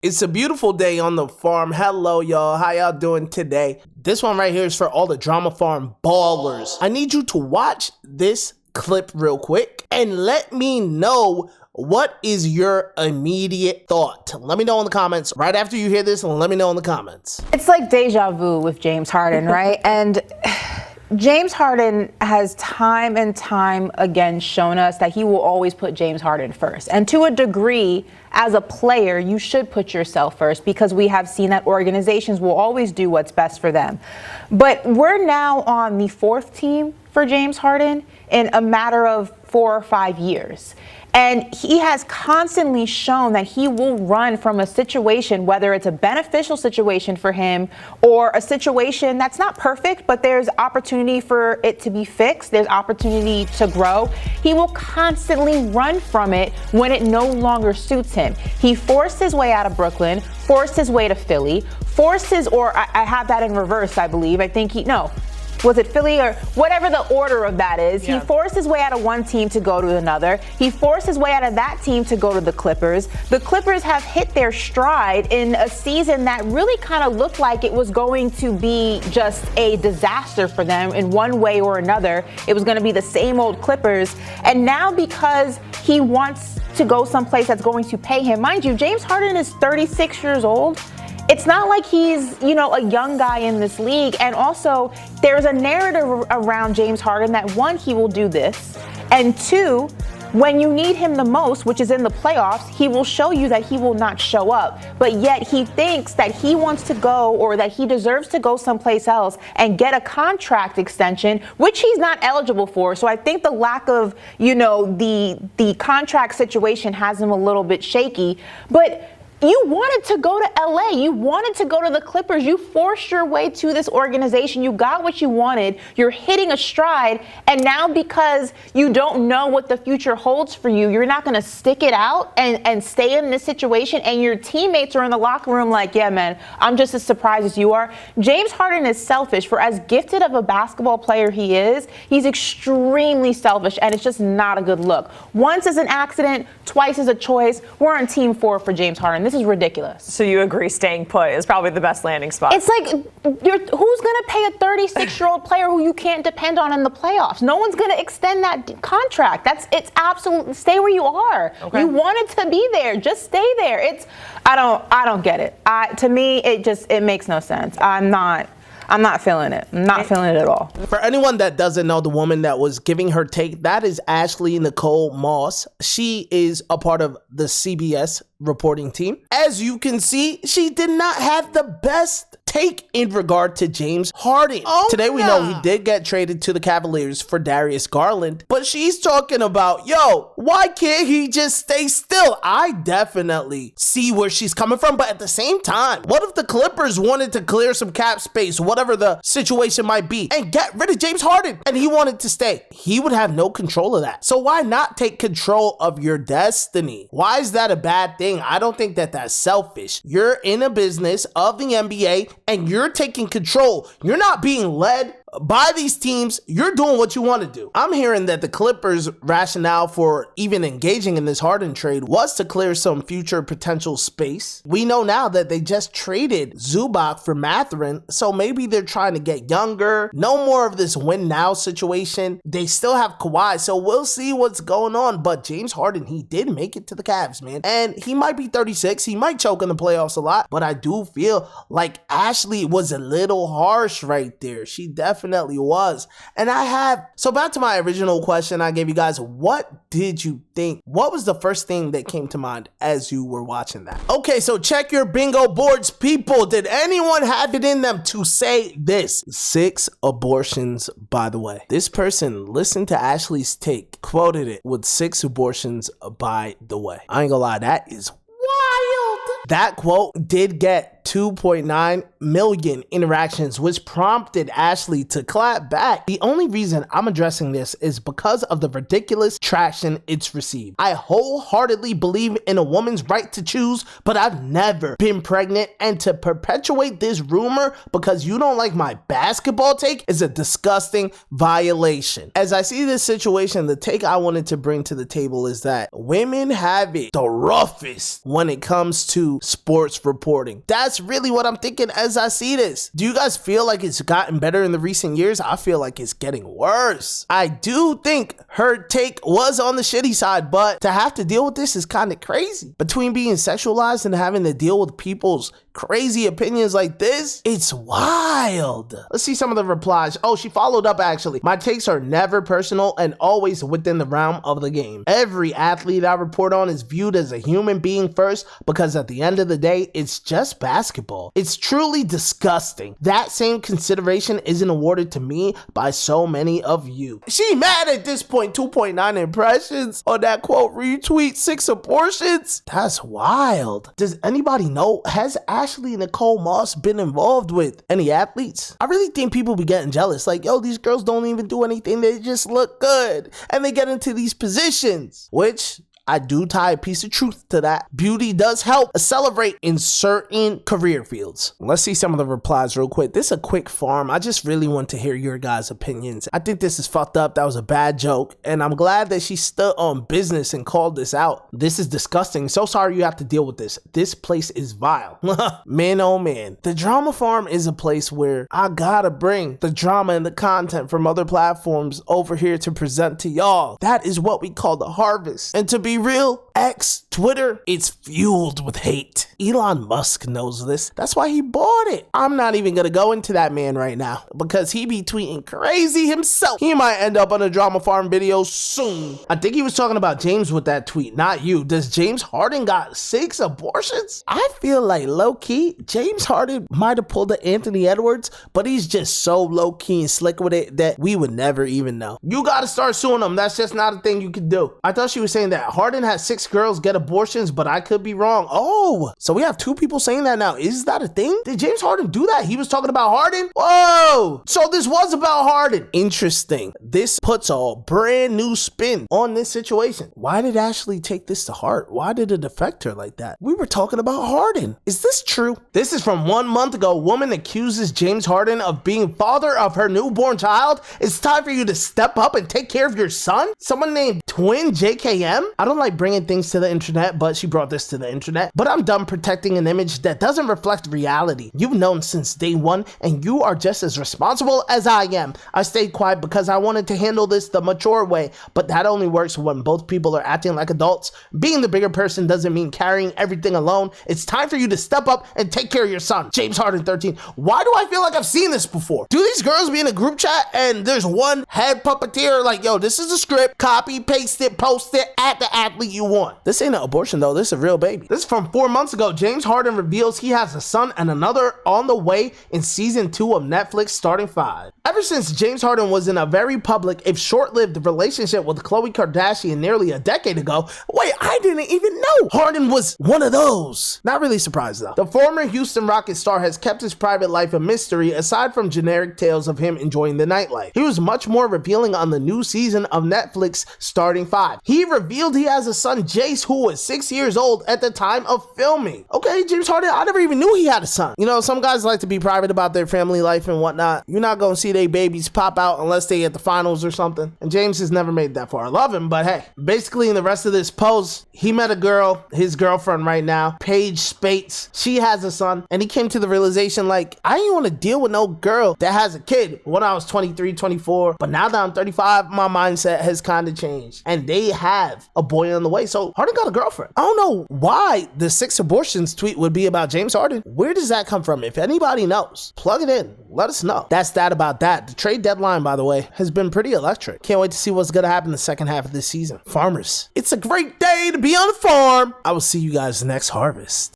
It's a beautiful day on the farm. Hello, y'all. How y'all doing today? This one right here is for all the Drama Farm ballers. I need you to watch this clip real quick and let me know what is your immediate thought. Let me know in the comments right after you hear this, and let me know in the comments. It's like deja vu with James Harden, right? And James Harden has time and time again shown us that he will always put James Harden first. And to a degree, as a player, you should put yourself first, because we have seen that organizations will always do what's best for them. But we're now on the fourth team for James Harden in a matter of 4 or 5 years. And he has constantly shown that he will run from a situation, whether it's a beneficial situation for him or a situation that's not perfect, but there's opportunity for it to be fixed. There's opportunity to grow. He will constantly run from it when it no longer suits him. He forced his way out of Brooklyn, forced his way to Philly, I have that in reverse, I believe. I think was it Philly or whatever the order of that is? Yeah. He forced his way out of one team to go to another. He forced his way out of that team to go to the Clippers. The Clippers have hit their stride in a season that really kind of looked like it was going to be just a disaster for them in one way or another. It was going to be the same old Clippers. And now, because he wants to go someplace that's going to pay him, mind you, James Harden is 36 years old. It's not like he's, a young guy in this league. And also, there's a narrative around James Harden that, one, he will do this, and two, when you need him the most, which is in the playoffs, he will show you that he will not show up. But yet he thinks that he wants to go, or that he deserves to go someplace else and get a contract extension, which he's not eligible for. So I think the lack of, the contract situation has him a little bit shaky. But you wanted to go to LA. You wanted to go to the Clippers. You forced your way to this organization. You got what you wanted. You're hitting a stride. And now, because you don't know what the future holds for you, you're not going to stick it out and stay in this situation. And your teammates are in the locker room like, yeah, man, I'm just as surprised as you are. James Harden is selfish. For as gifted of a basketball player he is, he's extremely selfish. And it's just not a good look. Once is an accident, twice is a choice. We're on team 4 for James Harden. This is ridiculous. So you agree staying put is probably the best landing spot? It's like, who's going to pay a 36-year-old player who you can't depend on in the playoffs? No one's going to extend that contract. It's absolute. Stay where you are. Okay. You wanted to be there. Just stay there. I don't get it. To me, it makes no sense. I'm not feeling it. I'm not feeling it at all. For anyone that doesn't know the woman that was giving her take, that is Ashley Nicole Moss. She is a part of the CBS reporting team. As you can see, she did not have the best take in regard to James Harden. Today we know he did get traded to the Cavaliers for Darius Garland, but she's talking about, why can't he just stay still? I definitely see where she's coming from, but at the same time, what if the Clippers wanted to clear some cap space, whatever the situation might be, and get rid of James Harden, and he wanted to stay? He would have no control of that. So why not take control of your destiny? Why is that a bad thing? I don't think that that's selfish. You're in a business of the NBA and you're taking control. You're not being led by these teams. You're doing what you want to do. I'm hearing that the Clippers' rationale for even engaging in this Harden trade was to clear some future potential space. We know now that they just traded Zubac for Mathurin, so maybe they're trying to get younger. No more of this win now situation. They still have Kawhi, so we'll see what's going on. But James Harden, he did make it to the Cavs, man. And he might be 36. He might choke in the playoffs a lot, but I do feel like Ashley was a little harsh right there. She definitely was. And so back to my original question I gave you guys, what did you think? What was the first thing that came to mind as you were watching that? Okay, so check your bingo boards, people. Did anyone have it in them to say this? 6 abortions, by the way. This person listened to Ashley's take, quoted it with 6 abortions, by the way. I ain't gonna lie, that is wild. That quote did get had 2.9 million interactions, which prompted Ashley to clap back. The only reason I'm addressing this is because of the ridiculous traction it's received. I wholeheartedly believe in a woman's right to choose, but I've never been pregnant, and to perpetuate this rumor because you don't like my basketball take is a disgusting violation. As I see this situation, the take I wanted to bring to the table is that women have it the roughest when it comes to sports reporting. That's really what I'm thinking as I see this. Do you guys feel like it's gotten better in the recent years? I feel like it's getting worse. I do think her take was on the shitty side, but to have to deal with this is kind of crazy. Between being sexualized and having to deal with people's crazy opinions like this, it's wild. Let's see some of the replies. Oh, she followed up actually. My takes are never personal and always within the realm of the game. Every athlete I report on is viewed as a human being first, because at the end of the day, it's just basketball. It's truly disgusting. That same consideration isn't awarded to me by so many of you. She mad at this point. 2.9 impressions on that quote, retweet 6 abortions. That's wild. Does anybody know, has Ashley Nicole Moss been involved with any athletes? I really think people be getting jealous. Like, yo, these girls don't even do anything. They just look good. And they get into these positions, which I do tie a piece of truth to that. Beauty does help accelerate in certain career fields. Let's see some of the replies real quick. This is a quick farm. I just really want to hear your guys' opinions. I think this is fucked up. That was a bad joke. And I'm glad that she stood on business and called this out. This is disgusting. So sorry you have to deal with this. This place is vile. Man, oh man. The drama farm is a place where I gotta bring the drama and the content from other platforms over here to present to y'all. That is what we call the harvest. And to be real, X, Twitter, it's fueled with hate. Elon Musk knows this. That's why he bought it. I'm not even gonna go into that man right now because he be tweeting crazy himself. He might end up on a drama farm video soon. I think he was talking about James with that tweet, not you. Does James Harden got 6 abortions? I feel like low-key, James Harden might have pulled the Anthony Edwards, but he's just so low-key and slick with it that we would never even know. You gotta start suing him. That's just not a thing you can do. I thought she was saying that Harden had 6 girls get abortions, but I could be wrong. Oh, so we have 2 people saying that now. Is that a thing? Did James Harden do that? He was talking about Harden? Whoa! So this was about Harden. Interesting. This puts a brand new spin on this situation. Why did Ashley take this to heart? Why did it affect her like that? We were talking about Harden. Is this true? This is from 1 month ago. Woman accuses James Harden of being father of her newborn child. It's time for you to step up and take care of your son. Someone named Twin JKM. I don't like bringing things to the internet, but she brought this to the internet. But I'm done protecting an image that doesn't reflect reality. You've known since day one, and you are just as responsible as I am. I stayed quiet because I wanted to handle this the mature way, but that only works when both people are acting like adults. Being the bigger person doesn't mean carrying everything alone. It's time for you to step up and take care of your son. James Harden 13. Why do I feel like I've seen this before? Do these girls be in a group chat and there's one head puppeteer like, yo, this is a script, copy, paste it, post it at the athlete you want? This ain't an abortion though, this is a real baby. This is from 4 months ago. James Harden reveals he has a son and another on the way in season 2 of Netflix starting 5. Ever since James Harden was in a very public, if short-lived relationship with Khloe Kardashian nearly a decade ago, wait, I didn't even know Harden was one of those. Not really surprised though. The former Houston Rockets star has kept his private life a mystery aside from generic tales of him enjoying the nightlife. He was much more revealing on the new season of Netflix starting 5. He revealed he has a son, Jace, who was 6 years old at the time of filming. Okay, James Harden, I never even knew he had a son. You know, some guys like to be private about their family life and whatnot. You're not gonna see their babies pop out unless they at the finals or something. And James has never made that far. I love him, but hey. Basically, in the rest of this post, he met a girl, his girlfriend right now, Paige Spates. She has a son, and he came to the realization like, I ain't want to deal with no girl that has a kid when I was 23, 24. But now that I'm 35, my mindset has kind of changed. And they have a boy on the way. So Harden got a girlfriend. I don't know why the 6 abortions tweet would be about James Harden. Where does that come from? If anybody knows, plug it in. Let us know. That's that about that. The trade deadline, by the way, has been pretty electric. Can't wait to see what's going to happen the second half of this season. Farmers, it's a great day to be on the farm. I will see you guys next harvest.